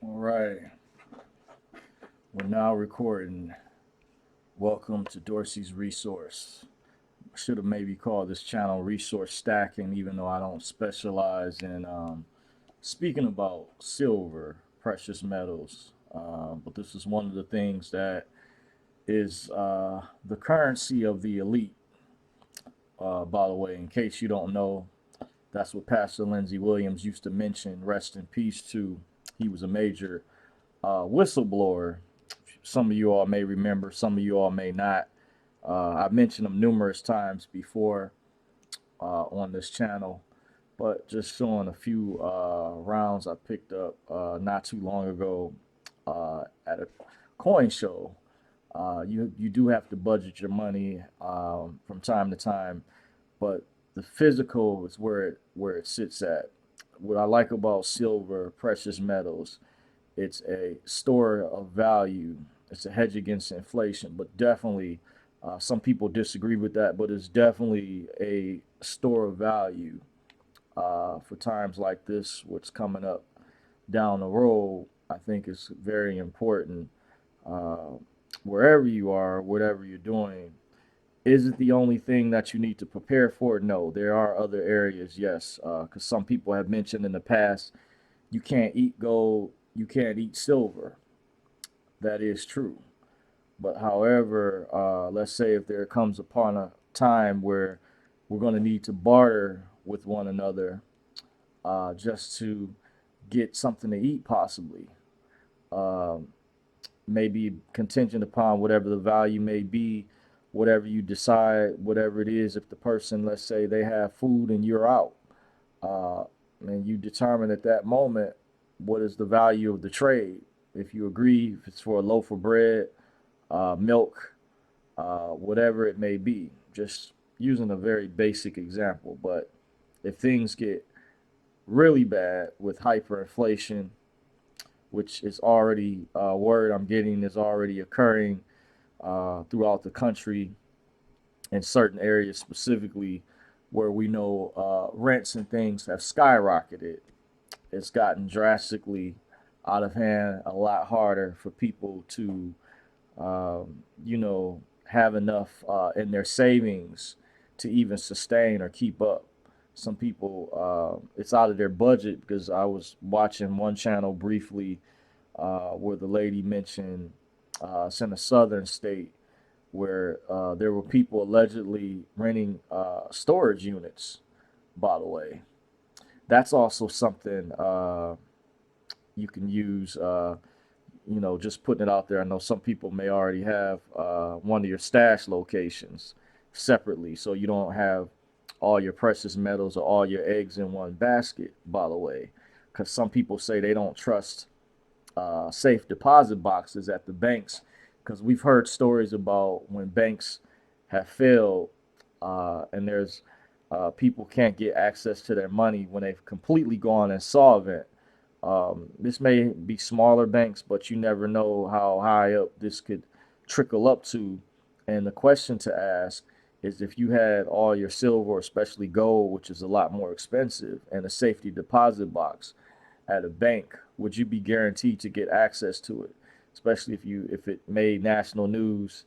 All right, we're now recording. Welcome to Dorsey's Resource. I should have maybe called this channel Resource Stacking, even though I don't specialize in speaking about silver, precious metals. But this is one of the things that is the currency of the elite. By the way, in case you don't know, that's what Pastor Lindsey Williams used to mention. Rest in peace to. He was a major whistleblower. Some of you all may remember, some of you all may not. I've mentioned him numerous times before on this channel, but just showing a few rounds I picked up not too long ago at a coin show. You do have to budget your money from time to time, but the physical is where it sits at. What I like about silver, precious metals, it's a store of value. It's a hedge against inflation, but definitely some people disagree with that. But it's definitely a store of value for times like this, what's coming up down the road. I think is very important. Uh, Wherever you are, whatever you're doing, is it the only thing that you need to prepare for? No, there are other areas, yes, because some people have mentioned in the past you can't eat gold, you can't eat silver. That is true. But however, let's say if there comes upon a time where we're going to need to barter with one another just to get something to eat, possibly, um, maybe contingent upon whatever the value may be, whatever you decide, whatever it is. If the person, let's say, they have food and you're out, uh, and you determine at that moment what is the value of the trade. If you agree, if it's for a loaf of bread, milk, whatever it may be. Just using a very basic example. But if things get really bad with hyperinflation, which is already word I'm getting is already occurring throughout the country in certain areas specifically where we know rents and things have skyrocketed. It's gotten drastically out of hand, a lot harder for people to have enough in their savings to even sustain or keep up. Some people, it's out of their budget because I was watching one channel briefly where the lady mentioned it's in a southern state where there were people allegedly renting storage units, by the way. That's also something you can use just putting it out there. I know some people may already have one of your stash locations separately, so you don't have all your precious metals or all your eggs in one basket, by the way, because some people say they don't trust safe deposit boxes at the banks, because we've heard stories about when banks have failed and there's people can't get access to their money when they've completely gone insolvent. This may be smaller banks, but you never know how high up this could trickle up to. And the question to ask is if you had all your silver, especially gold, which is a lot more expensive, and a safety deposit box at a bank, would you be guaranteed to get access to it? Especially if it made national news,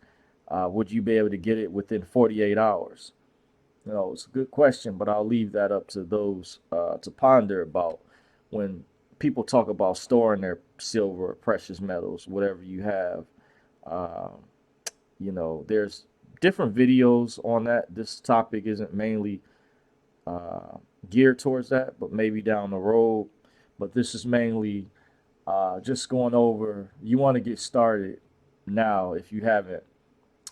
would you be able to get it within 48 hours? It's a good question, but I'll leave that up to those to ponder about when people talk about storing their silver, precious metals, whatever you have. Uh, there's different videos on that. This topic isn't mainly uh, geared towards that, but maybe down the road. But this is mainly just going over. You want to get started now if you haven't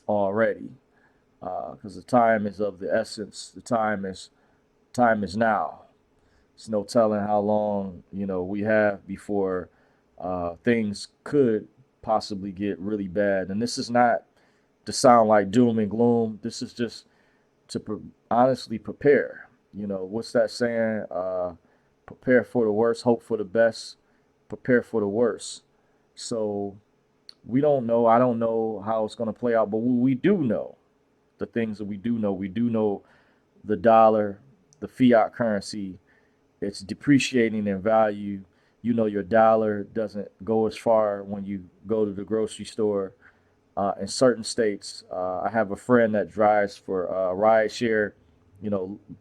already, because the time is of the essence. The time is now. It's no telling how long we have before things could possibly get really bad. And this is not to sound like doom and gloom. This is just to honestly prepare. What's that saying? Prepare for the worst, hope for the best, prepare for the worst. So we don't know. I don't know how it's going to play out, but we do know the things that we do know. We do know the dollar, the fiat currency, it's depreciating in value your dollar doesn't go as far when you go to the grocery store. In certain states, I have a friend that drives for ride share,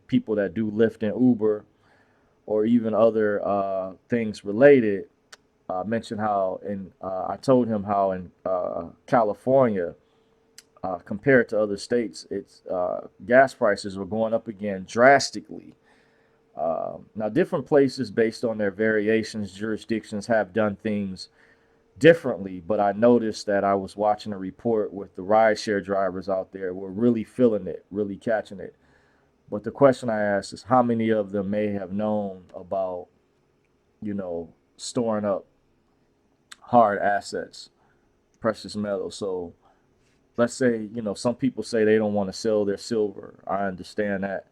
people that do Lyft and Uber or even other things related. Mentioned how I told him how in California, compared to other states, it's gas prices were going up again drastically. Now, different places, based on their variations, jurisdictions have done things differently, but I noticed that I was watching a report with the rideshare drivers out there were really feeling it, really catching it. But the question I asked is how many of them may have known about, storing up hard assets, precious metals. So let's say, some people say they don't want to sell their silver. I understand that.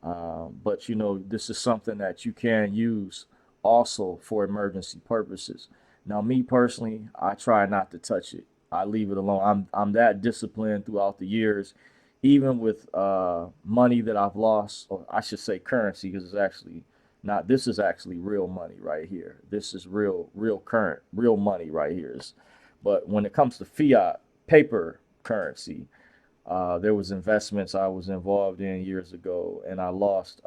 But this is something that you can use also for emergency purposes. Now, me personally, I try not to touch it. I leave it alone. I'm that disciplined throughout the years, even with money that I've lost, or I should say currency, because it's actually not. This is actually real money right here. This is real current, real money right here. But when it comes to fiat paper currency, there was investments I was involved in years ago, and I lost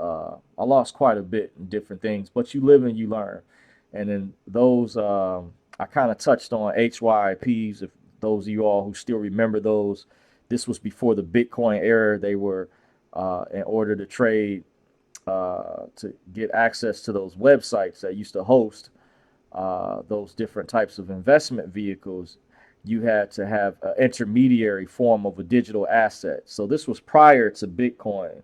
quite a bit in different things. But you live and you learn. And then those I kind of touched on HYPs. If those of you all who still remember those, this was before the Bitcoin era. They were in order to trade, to get access to those websites that used to host those different types of investment vehicles. You had to have an intermediary form of a digital asset. So this was prior to Bitcoin,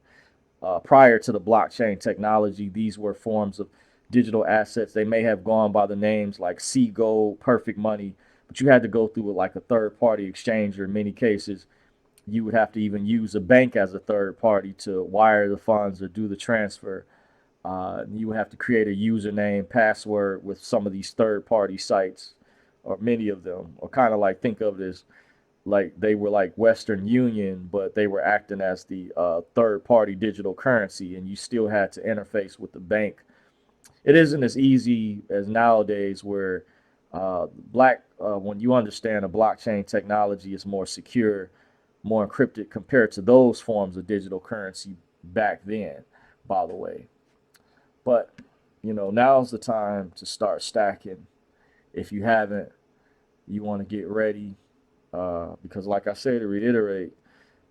prior to the blockchain technology. These were forms of digital assets. They may have gone by the names like Sea Gold, Perfect Money, but you had to go through it like a third party exchanger. In many cases, you would have to even use a bank as a third party to wire the funds or do the transfer. You would have to create a username, password with some of these third party sites, or many of them, or kind of like think of it as like they were like Western Union, but they were acting as the third party digital currency, and you still had to interface with the bank. It isn't as easy as nowadays where when you understand a blockchain technology is more secure, more encrypted compared to those forms of digital currency back then, by the way. But now's the time to start stacking. If you haven't, you want to get ready, because, like I say, to reiterate,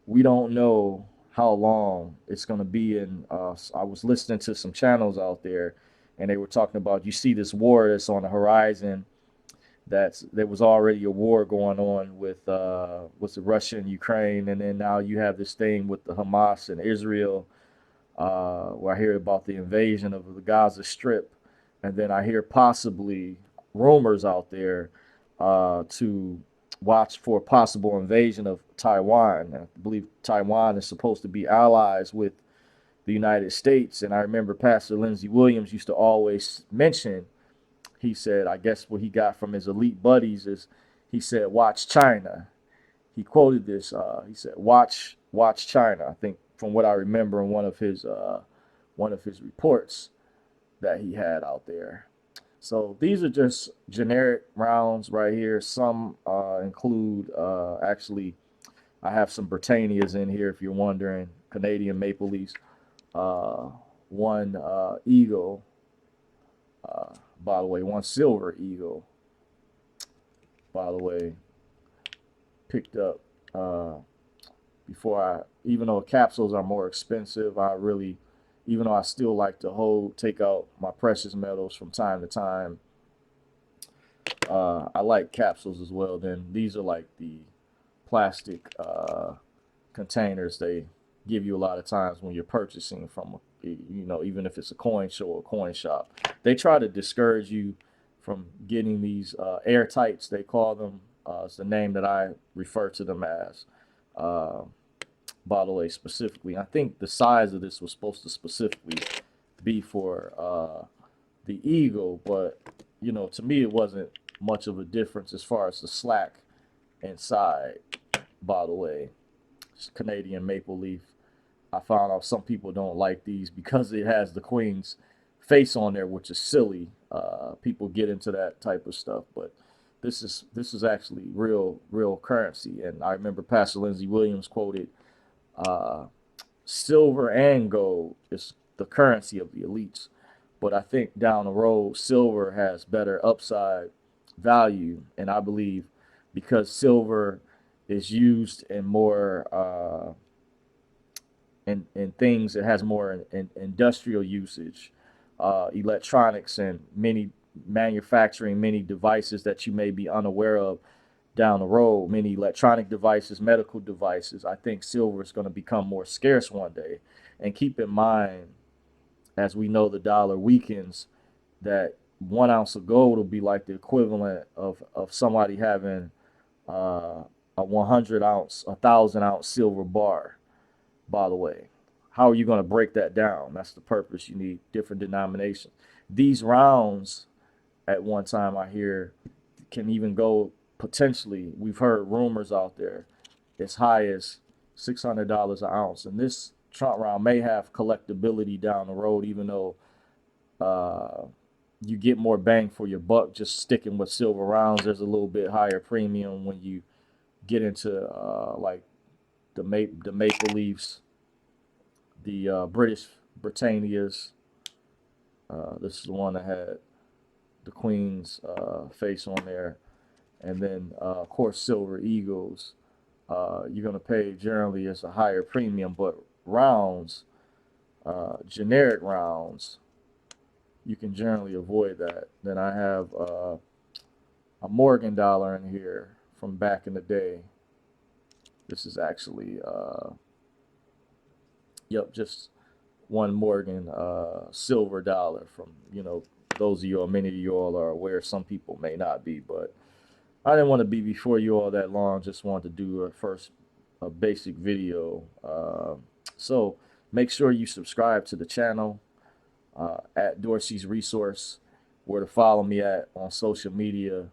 we don't know how long it's going to be. And I was listening to some channels out there, and they were talking about, you see this war that's on the horizon. There was already a war going on with the Russia and Ukraine, and then now you have this thing with the Hamas and Israel, where I hear about the invasion of the Gaza Strip, and then I hear possibly rumors out there to watch for a possible invasion of Taiwan. I believe Taiwan is supposed to be allies with the United States, and I remember Pastor Lindsey Williams used to always mention. He said, I guess what he got from his elite buddies is, he said, "Watch China." He quoted this. He said, "Watch China." I think from what I remember in one of his reports that he had out there. So these are just generic rounds right here. Some include actually, I have some Britannias in here if you're wondering. Canadian Maple Leafs, uh, one Eagle, by the way, one Silver Eagle, by the way, picked up uh, before even though capsules are more expensive, even though I still like to take out my precious metals from time to time, I like capsules as well. Then these are like the plastic containers they give you a lot of times when you're purchasing from, even if it's a coin show or a coin shop. They try to discourage you from getting these airtights, they call them. It's the name that I refer to them as. Uh, by the way, specifically, I think the size of this was supposed to specifically be for the Eagle, but to me, it wasn't much of a difference as far as the slack inside. By the way, it's Canadian Maple Leaf. I found out some people don't like these because it has the Queen's face on there, which is silly. people get into that type of stuff, but this is actually real currency. And I remember Pastor Lindsey Williams quoted, uh, "Silver and gold is the currency of the elites." But I think down the road, silver has better upside value, and I believe because silver is used in more in things that has more in industrial usage, electronics, and many manufacturing many devices that you may be unaware of down the road, many electronic devices, medical devices. I think silver is going to become more scarce one day. And keep in mind, as we know the dollar weakens, that 1 ounce of gold will be like the equivalent of somebody having a 100 ounce, 1,000 ounce silver bar, by the way. How are you going to break that down? That's the purpose. You need different denominations. These rounds at one time, I hear, can even go potentially, we've heard rumors out there, as high as $600 an ounce. And this Trump round may have collectability down the road, even though uh, you get more bang for your buck just sticking with silver rounds. There's a little bit higher premium when you get into like the Maple Leafs, the British Britannias. This is the one that had the Queen's face on there. And then, of course, Silver Eagles. You're going to pay generally as a higher premium, but rounds, generic rounds, you can generally avoid that. Then I have a Morgan dollar in here from back in the day. This is actually, yep, just one Morgan silver dollar from, those of you, or many of you all are aware, some people may not be, but I didn't want to be before you all that long. Just wanted to do a basic video. So make sure you subscribe to the channel at Dorsey's Resource. Where to follow me at on social media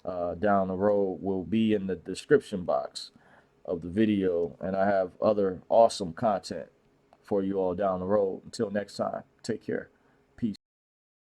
down the road will be in the description box of the video. And I have other awesome content for you all down the road. Until next time, take care.